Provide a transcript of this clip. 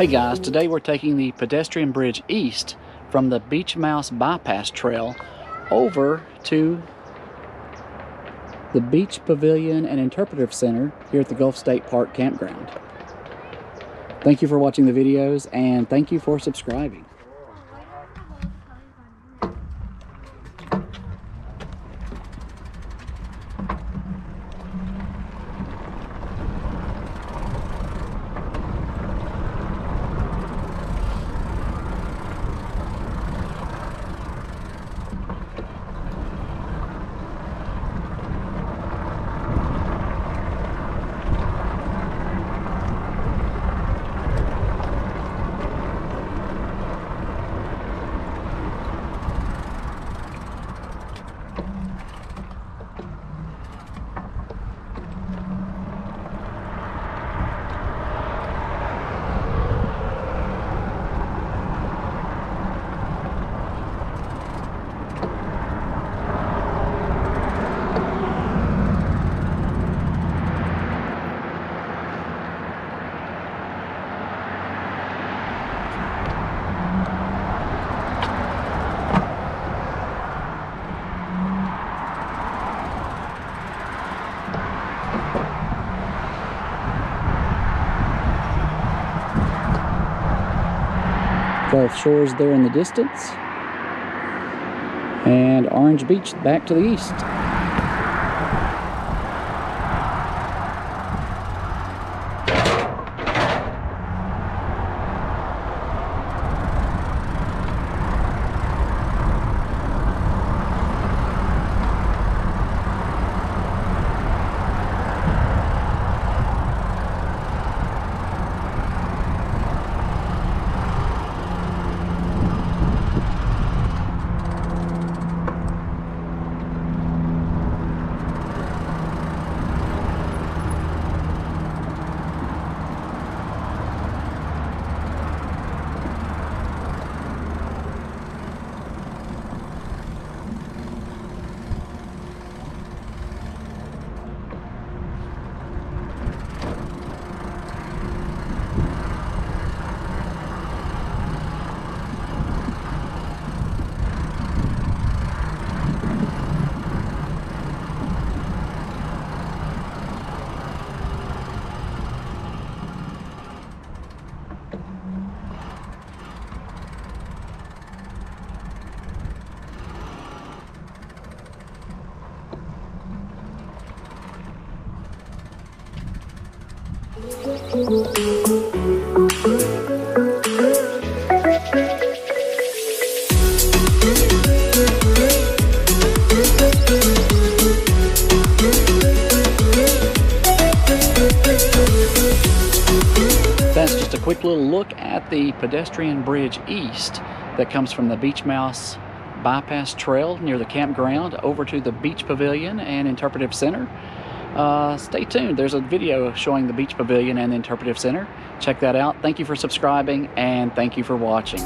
Hey guys, today we're taking the pedestrian bridge east from the Beach Mouse Bypass Trail over to the Beach Pavilion and Interpretive Center here at the Gulf State Park Campground. Thank you for watching the videos and thank you for subscribing. Gulf Shores there in the distance, and Orange Beach back to the east. That's just a quick little look at the pedestrian bridge east that comes from the Beach Mouse Bypass Trail near the campground over to the Beach Pavilion and Interpretive Center. Stay tuned. There's a video showing the Beach Pavilion and the Interpretive Center. Check that out. Thank you for subscribing and thank you for watching.